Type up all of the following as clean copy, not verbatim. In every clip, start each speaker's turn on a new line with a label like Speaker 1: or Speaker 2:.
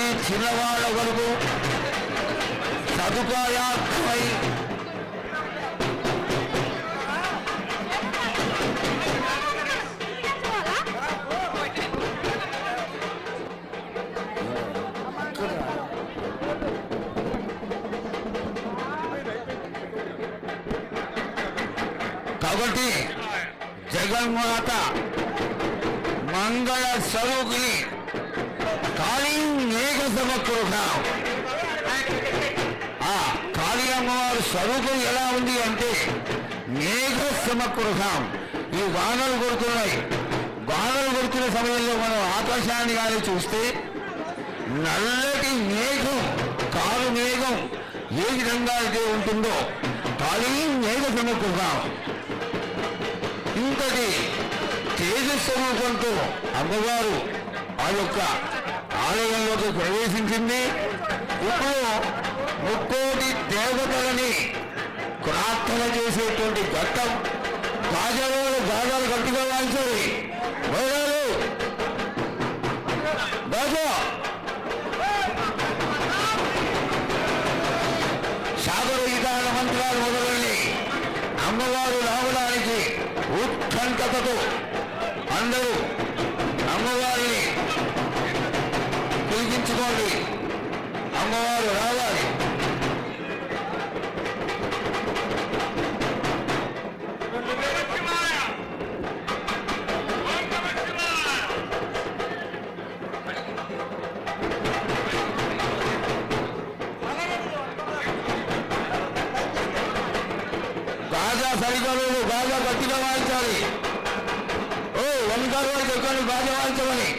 Speaker 1: నుంచి చిన్నవాళ్ళ వరకు సదుపాయాత్మకమై కాబట్టి జగన్మాత మంగళ స్వరూపిణి కాళీ మేఘ సమకృహం. ఆ కాళీ అమ్మవారి స్వరూపం ఎలా ఉంది అంటే మేఘ సమకృహం. ఈ వానలు కొడుతున్నాయి. వానలు కొడుతున్న సమయంలో మనం ఆకాశాన్ని కానీ చూస్తే నల్లటి మేఘం, కారు మేఘం ఏ విధంగా అయితే ఉంటుందో కాళీ మేఘ సమకృహం. ఇంతటి తేజస్వరూపంతో అమ్మవారు ఆ యొక్క ఆలయంలోకి ప్రవేశించింది. ఇప్పుడు ముక్కోటి దేవతలని ప్రార్థన చేసేటువంటి ఘట్టం. గాజాలు గట్టిగా వాయించాలి. బాజా సాగర విధాన మంత్రాలు మొదలైనవి. అమ్మవారు రావడానికి ఉత్కంఠతతో అందరూ అమ్మవారిని పిలిపించుకోండి. అమ్మవారు రావాలి. బాగా సరిగా బాగా గట్టిగా వాయించాలి. ఓ వంకారు వారు చెప్పండి బాగా వాయించమని.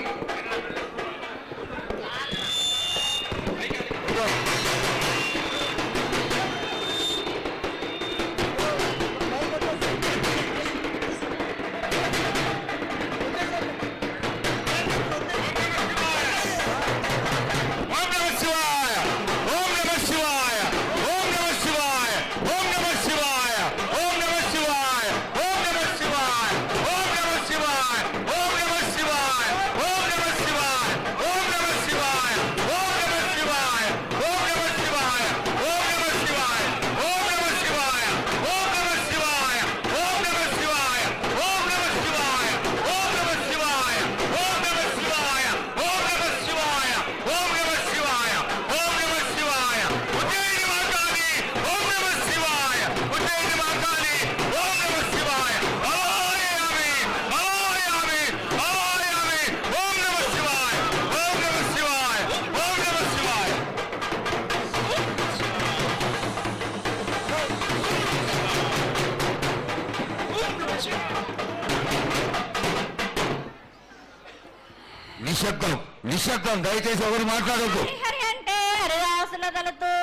Speaker 1: నిశ్శబ్దం, నిశ్శబ్దం. దయచేసి ఎవరు మాట్లాడద్దు.
Speaker 2: అంటే హరిదాసుల దళతో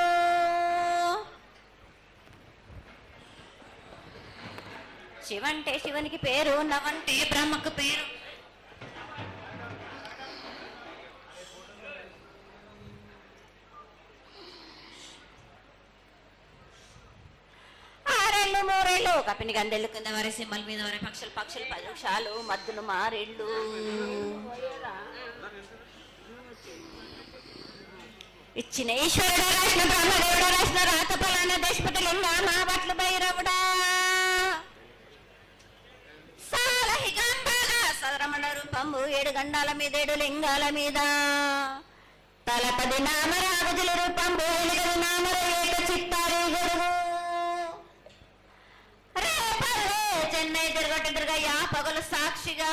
Speaker 2: శివంటే శివునికి పేరు, నవంటే బ్రహ్మకు పేరు. ఆరేళ్ళు మూరేళ్ళు కపిని గందెళ్ళు కింద వరే సింహల మీద వరే పక్షులు పక్షులు పలుషాలు మద్దులు మారేళ్ళు ఇచ్చిన ఈశ్వరుడు రాసిన బ్రహ్మదేవుడు రాసిన రాత ఫలాన దేశపతి లింగా మా బట్లు భైరవుడా సాలహిగాంబాగా సదరమణ రూపంబు 7 గండాల మీద 7 లింగాల మీద తలపది నామరాగుజుల రూపంబు 8 నామరు ఏక చిత్తారి గురువు రేపల్లే చెన్నై తిరగయ్యా పగలు సాక్షిగా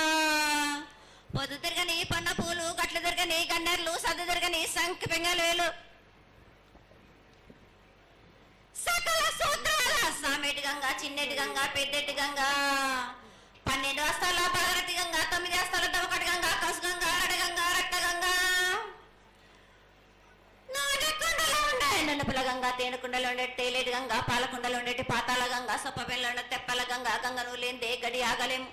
Speaker 2: పొద్దు తిరగని పన్న పూలు గట్లు తిరగని గన్నెర్లు సద్దు తిరగని సంఖ్య పెంగలేలు సకల సూత్రాల సామెటి గంగా చిన్నెటి గంగా పెద్దెటి గంగా 12 వస్తాల పగరతి గంగా 9 వస్తాల దవకటి గంగా కసు గంగా అడగంగా రక్త గంగా నాడకుండలో ఉండే నన్నపుల గంగా తేనెకుండలో ఉండే తేలేటి గంగా పాలకుండలో ఉండేటి పాతాల గంగా సొప్పబెల్లో ఉండే తెప్పల గంగా గంగను లేందే గడి ఆగలేము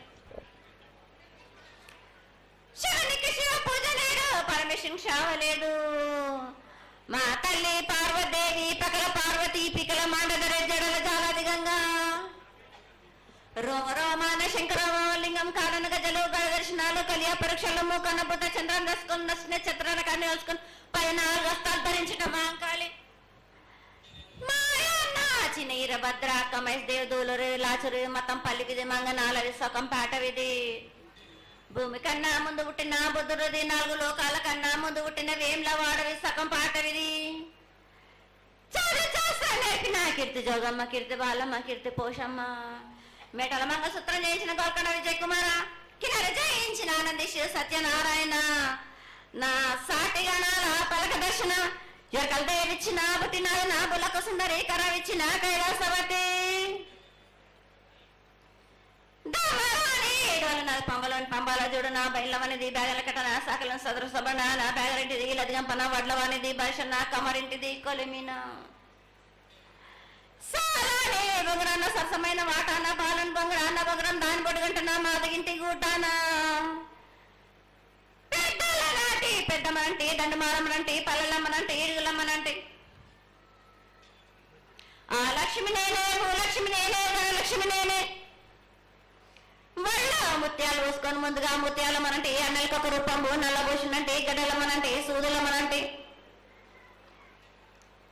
Speaker 2: శివునికి శివ పూజ లేదు పరమేశ్వరుని క్షావలేదు మా తల్లి పార్వదేవి పకల పార్వతి పికల మాండదర జడల జాలాది గంగా రోమ రోమాన శంకరో లింగం కాడన గజలు దర్శన కన్నాలు కలియ పరీక్షలు మూకన్నబుద్ధ చంద్రం దసుకొని నచ్చిన చిత్రాల కన్ను వేసుకొని పైన వస్త్రాలు ధరించిన మాంకాళి మాయన్న చిన్న ఈరభద్ర కమేష్ దేవ్ దూలరు లాచురు మతం పల్లి విధి మంగనాలరి సొకం పాట విధి భూమి కన్నా ముందు పుట్టిన బుద్ధుడిది 4 లోకాల కన్నా ముందు పుట్టిన వేమ్ల వాడవి సగం పాట విధి నేర్పిన కీర్తి జోగమ్మ కీర్తి బాలమ్మ కీర్తి పోషమ్మ మేటల మంగసూత్రం చేయించిన గోల్కొండ విజయ్ కుమార కిన్నెర జయించిన ఆనందిష్ సత్యనారాయణ నా సాటి గణాల పలక దర్శన ఎరకల దేవిచ్చిన పుట్టినాడు నా బులకు సుందరి కరవిచ్చిన కైలాసవతి పంబలోని పంబాల చూడు నా బయలవనిది బ్యాగల కట్టన సాకలం సదరు సభన నా బ్యాగరింటిది లదిగంపన వడ్లవానిది భాషన్న కమరింటిది కొలిమిన సాలానే బొంగరాన్న సరసమైన వాటాన బాలన్ బొంగరాన్న బొంగరం దాని బొడుగంటన మాదగింటి గూటాన పెద్దల నాటి పెద్దమ్మనంటి దండమారమ్మనంటి పల్లెలమ్మనంటి ఇరుగులమ్మనంటి ఆ లక్ష్మి నేనే భూలక్ష్మి నేనే ధనలక్ష్మి నేనే వల్ల ముత్యాలు పోసుకొని ముందుగా ముత్యాలమ్మనంటే అన్నలకి ఒక రూపంబు నల్లబోషునంటే గడ్డలమ్మనంటే సూదులమ్మనంటే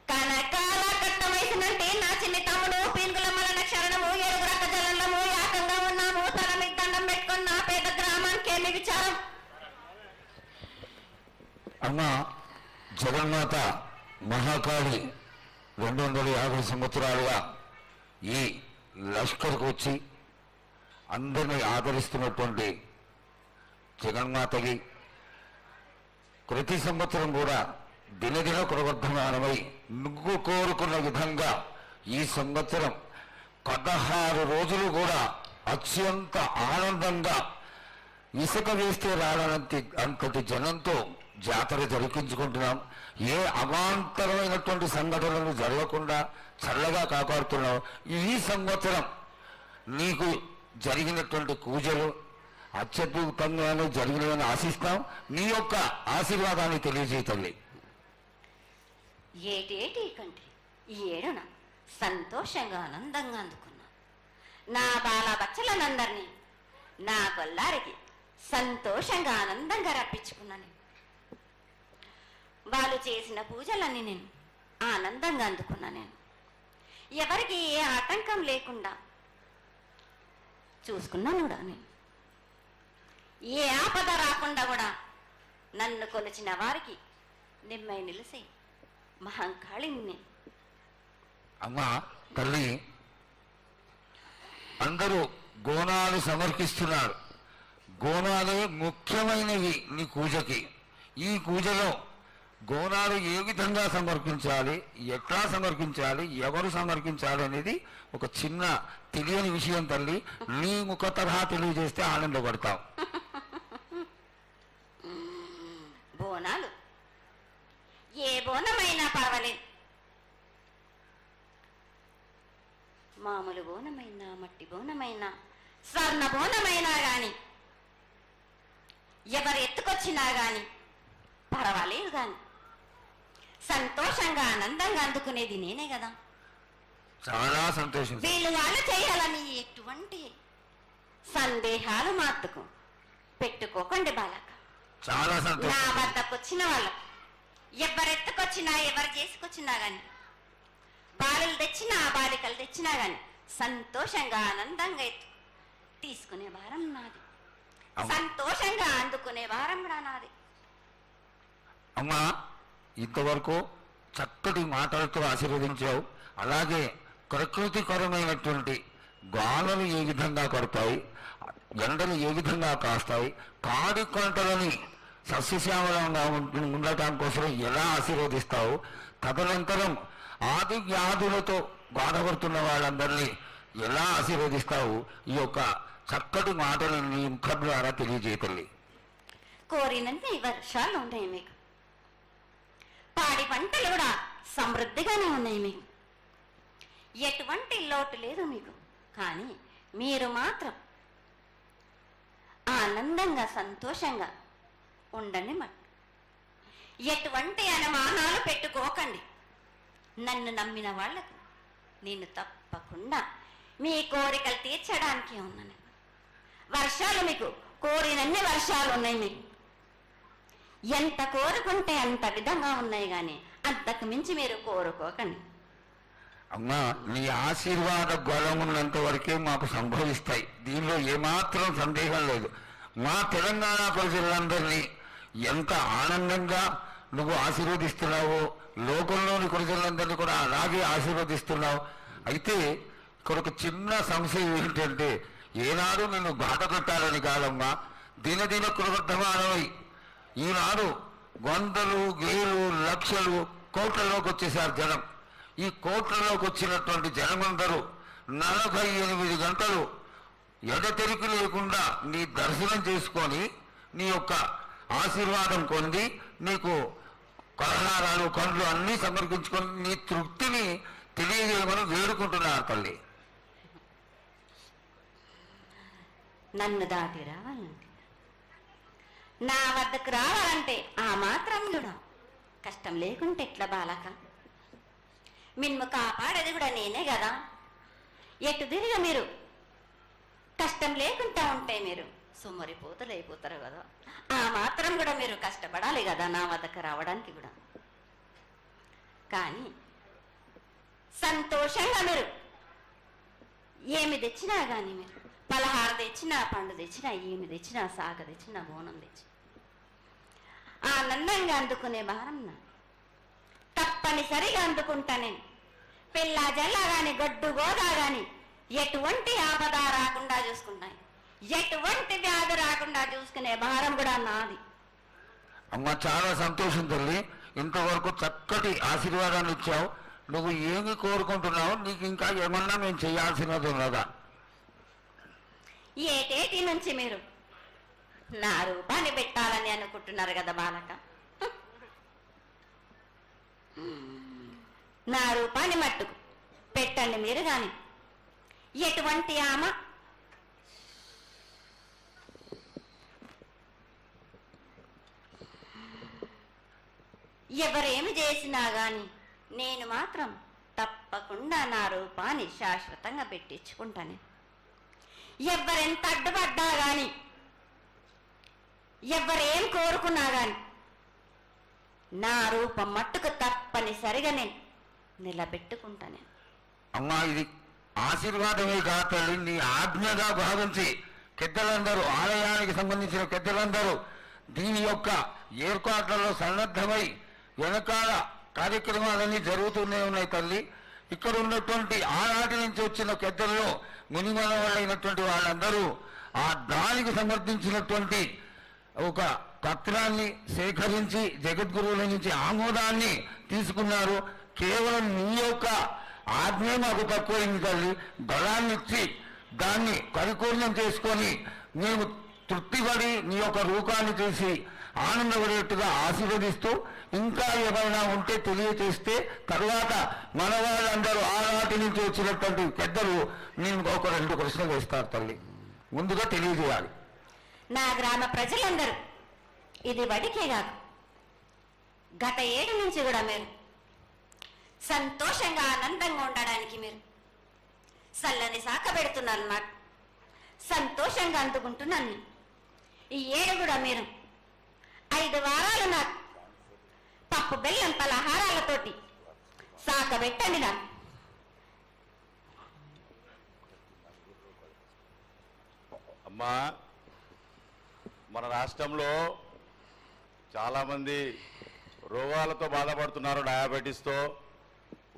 Speaker 2: కనకాల కట్ట వయసునంటే నా చిన్ని తమ్ముడు పీనుగులమ్మలన్న క్షరణము ఏడుగురక్క జలంలము యాకంగా ఉన్నాము తన మీకు దండం పెట్టుకుని నా పేద గ్రామానికి ఏమి విచారం
Speaker 1: అమ్మ జగన్మాత మహాకాళి 250 సంవత్సరాలుగా ఈ లష్కర్కు వచ్చి అందరినీ ఆదరిస్తున్నటువంటి జగన్మాతకి ప్రతి సంవత్సరం కూడా దినదిన ప్రవర్ధమానమై నువ్వు కోరుకున్న విధంగా ఈ సంవత్సరం 16 రోజులు కూడా అత్యంత ఆనందంగా ఇసుక వేస్తే అంతటి జనంతో జాతర జరిపించుకుంటున్నాం. ఏ అవాంతరమైనటువంటి సంఘటనలు జరగకుండా చల్లగా కాపాడుతున్నాం. ఈ సంవత్సరం నీకు జరిగినటువంటి పూజలు అత్యద్భుతంగానే జరిగినాయని ఆశిస్తాం. నీ యొక్క ఆశీర్వాదాన్ని తెలియజేయ తల్లి.
Speaker 2: ఏటేటి కంటి ఈ ఏడున సంతోషంగా ఆనందంగా అందుకున్నా నా బాల బచ్చలనందరినీ నా కొల్లారికి సంతోషంగా ఆనందంగా రప్పించుకున్నాను. వాళ్ళు చేసిన పూజలన్నీ నేను ఆనందంగా అందుకున్నా. నేను ఎవరికి ఏ ఆటంకం లేకుండా చూసుకున్నాను కూడా. నేను ఏ ఆపద రాకుండా కూడా నన్ను కొలిచిన వారికి నిమ్మై నిలిసే మహంకాళిని.
Speaker 1: అమ్మా తల్లి, అందరూ గోనాలు సమర్పిస్తున్నారు. గోనాలు ముఖ్యమైనవి నీ పూజకి. ఈ పూజలో గోనాలు ఏ విధంగా సమర్పించాలి, ఎట్లా సమర్పించాలి, ఎవరు సమర్పించాలి అనేది ఒక చిన్న తెలియని విషయం తల్లి. నీ ముఖ తరహా తెలియజేస్తే ఆనందపడతాం.
Speaker 2: బోనాలు ఏ బోనమైనా పర్వాలేదు. మామూలు బోనమైనా, మట్టి బోనమైనా, స్వర్ణ బోనమైనా గాని, ఎవరు ఎత్తుకొచ్చినా గాని పర్వాలేదు. గాని సంతోషంగా ఆనందంగా అందుకునేది నేనే కదా.
Speaker 1: చాలా సంతోషం.
Speaker 2: వీళ్ళు వాళ్ళు చేయాలని ఎటువంటి సందేహాలు మాత్రకు పెట్టుకోకండి బాలక.
Speaker 1: చాలా సంతోషం.
Speaker 2: నా వద్దకు వచ్చిన వాళ్ళు ఎవరెత్తుకొచ్చినా, ఎవరు చేసుకొచ్చినా గాని, బాలులు తెచ్చినా బాలికలు తెచ్చినా గాని సంతోషంగా ఆనందంగా తీసుకునే వారం నాది. సంతోషంగా అందుకునే వారం కూడా నాది.
Speaker 1: అమ్మా, ఇంతవరకు చక్కటి మాటలతో ఆశీర్వదించావు. అలాగే ప్రకృతికరమైనటువంటి గాలులు ఏ విధంగా కొడతాయి, ఎండలు ఏ విధంగా కాస్తాయి, కాడి పంటలని సస్యశ్యామలంగా ఉండటం కోసం ఎలా ఆశీర్వదిస్తావు, తదనంతరం ఆది వ్యాధులతో బాధపడుతున్న వాళ్ళందరినీ ఎలా ఆశీర్వదిస్తావు, ఈ యొక్క చక్కటి మాటలను నీ ముఖం ద్వారా తెలియజేయతల్లి.
Speaker 2: కోరినంత వర్షాలు ఉన్నాయి మీకు, పాడి పంటలు కూడా సమృద్ధిగానే ఉన్నాయి మీకు, ఎటువంటి లోటు లేదు మీకు. కానీ మీరు మాత్రం ఆనందంగా సంతోషంగా ఉండండి. ఎటువంటి అనుమానాలు పెట్టుకోకండి. నన్ను నమ్మిన వాళ్లకు నేను తప్పకుండా మీ కోరికలు తీర్చడానికి ఉన్నాను. వర్షాలు మీకు కోరినన్ని వర్షాలు ఉన్నాయి మీకు. ఎంత కోరుకుంటే అంత విధంగా ఉన్నాయి కానీ అంతకు మించి మీరు కోరుకోకండి.
Speaker 1: అమ్మా, నీ ఆశీర్వాద గొలం ఉన్నంత వరకే మాకు సంభవిస్తాయి, దీనిలో ఏమాత్రం సందేహం లేదు. మా తెలంగాణ ప్రజలందరినీ ఎంత ఆనందంగా నువ్వు ఆశీర్వదిస్తున్నావో లోకంలోని ప్రజలందరినీ కూడా అలాగే ఆశీర్వదిస్తున్నావు. అయితే ఇక్కడ ఒక చిన్న సంశయం ఏంటంటే, ఏనాడు నిన్ను బాధ పెట్టాలని కాదమ్మా, దినదిన కృతమానమై ఈనాడు వందలు వేలు లక్షలు కోట్లలోకి వచ్చేసారు జనం. ఈ కోట్లలోకి వచ్చినటువంటి జనమందరూ 48 గంటలు ఎడతెరికి లేకుండా నీ దర్శనం చేసుకొని నీ యొక్క ఆశీర్వాదం పొంది నీకు పలహారాలు పండ్లు అన్నీ సమర్పించుకొని నీ తృప్తిని తెలియజేయమని వేడుకుంటున్నారు తల్లి.
Speaker 2: నన్ను దాటి రావాలంటే, నా వద్దకు రావాలంటే ఆ మాత్రం కూడా కష్టం లేకుంటే ఎట్లా బాలక? మిన్ను కాపాడేది కూడా నేనే కదా. ఎటు తిరిగి మీరు కష్టం లేకుండా ఉంటే మీరు సొమ్మరిపోతలైపోతారు కదా. ఆ మాత్రం కూడా మీరు కష్టపడాలి కదా నా వద్దకు రావడానికి కూడా. కానీ సంతోషంగా మీరు ఏమి తెచ్చినా కానీ, మీరు పలహారం తెచ్చినా, పండు తెచ్చినా, ఏమి తెచ్చినా, సాగ తెచ్చినా, బోనం తెచ్చి ఆనందంగా అందుకునే భారం నా తప్పనిసరిగా అందుకుంటా నేను. పిల్లా జల్లా గాని గొడ్డు గోదా గాని ఎటువంటి ఆపద రాకుండా చూసుకుంటాయి, ఎటువంటి వ్యాధి రాకుండా చూసుకునే భారం కూడా నాది.
Speaker 1: అమ్మ, చాలా సంతోషం తల్లి. ఇంతవరకు చక్కటి ఆశీర్వాదాన్ని ఇచ్చావు. నువ్వు ఏమి కోరుకుంటున్నావు? నీకు ఇంకా ఏమన్నా మేము చేయాల్సినది ఉన్నదా?
Speaker 2: ఏటేటి నుంచి మీరు నా రూపాన్ని పెట్టాలని అనుకుంటున్నారు కదా బాలక. నా రూపాన్ని మట్టుకు పెట్టండి మీరు గాని. ఎటువంటి ఆమ ఎవరేమి చేసినా గాని నేను మాత్రం తప్పకుండా నా రూపాన్ని శాశ్వతంగా పెట్టించుకుంటాను. ఎవరెంత అడ్డుపడ్డా గాని, ఎవరేం కోరుకున్నా గాని నా రూపం మట్టుకు తప్పనిసరిగా నేను నిలబెట్టుకుంటాను.
Speaker 1: అమ్మా, ఇది ఆశీర్వాదమే కాదు తల్లి, నీ ఆజ్ఞగా భావించి పెద్దలందరూ, ఆలయానికి సంబంధించిన పెద్దలందరూ దీని యొక్క ఏర్పాట్లలో సన్నద్ధమై వెనకాల కార్యక్రమాలన్నీ జరుగుతూనే ఉన్నాయి తల్లి. ఇక్కడ ఉన్నటువంటి ఆనాటి నుంచి వచ్చిన పెద్దల్లో మునిమన వాళ్ళైనటువంటి వాళ్ళందరూ ఆ దానికి సమర్పించినటువంటి ఒక పత్రాన్ని సేకరించి జగద్గురువుల నుంచి ఆమోదాన్ని తీసుకున్నారు. కేవలం నీ యొక్క ఆజ్ఞే మాకు తక్కువైంది తల్లి. బలాన్ని ఇచ్చి దాన్ని పరిపూర్ణం చేసుకొని మేము తృప్తిపడి నీ యొక్క రూపాన్ని చూసి ఆనందపడేట్టుగా ఆశీర్వదిస్తూ, ఇంకా ఏమైనా ఉంటే తెలియచేస్తే తర్వాత మన వాళ్ళందరూ ఆనాటి నుంచి వచ్చినటువంటి పెద్దలు నేను ఒక 2 ప్రశ్నలు వేస్తారు తల్లి. ముందుగా తెలియజేయాలి.
Speaker 2: నా గ్రామ ప్రజలందరూ ఇది వడికే కాదు, గత 7 నుంచి కూడా మీరు సంతోషంగా ఆనందంగా ఉండడానికి మీరు చల్లని సాక పెడుతున్నారు. నాకు సంతోషంగా అందుకుంటున్నాను. ఈ 7 కూడా మీరు 5 వారాలు నాకు పప్పు బెల్లం పలహారాలతోటి సాక పెట్టండి. నాకు
Speaker 3: అమ్మా, మన రాష్ట్రంలో చాలామంది రోగాలతో బాధపడుతున్నారు, డయాబెటీస్తో.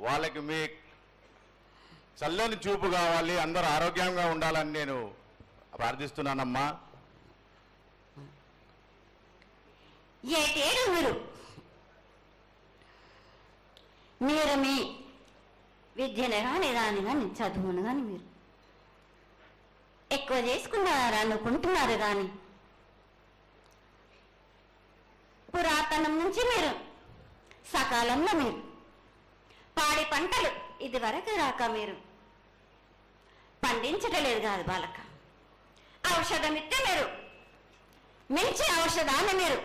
Speaker 3: వాళ్ళకి మీ చల్లని చూపు కావాలి, అందరూ ఆరోగ్యంగా ఉండాలని నేను ప్రార్థిస్తున్నానమ్మా.
Speaker 2: ఏటేడు మీరు మీ విద్యను కానీ దాని కానీ చదువును కానీ మీరు ఎక్కువ చేసుకున్నారు అనుకుంటున్నారు. కానీ పురాతనం నుంచి మీరు సకాలంలో మీరు పాడి పంటలు ఇది వరకు రాక మీరు పండించటలేదు కాదు బాలక. ఔషధం ఇస్తే మీరు మంచి ఔషధాన్ని మీరు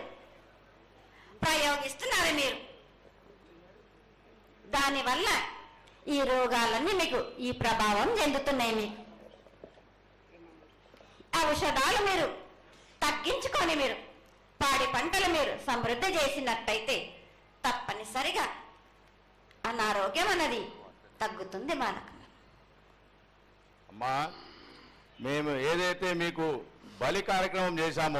Speaker 2: ప్రయోగిస్తున్నారు. మీరు దానివల్ల ఈ రోగాలన్నీ మీకు ఈ ప్రభావం చెందుతున్నాయి. మీకు ఔషధాలు మీరు తగ్గించుకొని మీరు పాడి పంటలు మీరు సమృద్ధి చేసినట్టయితే తప్పనిసరిగా అనారోగ్యం అన్నది తగ్గుతుంది మనకు.
Speaker 3: అమ్మా మేము ఏదైతే మీకు బలి కార్యక్రమం చేశామో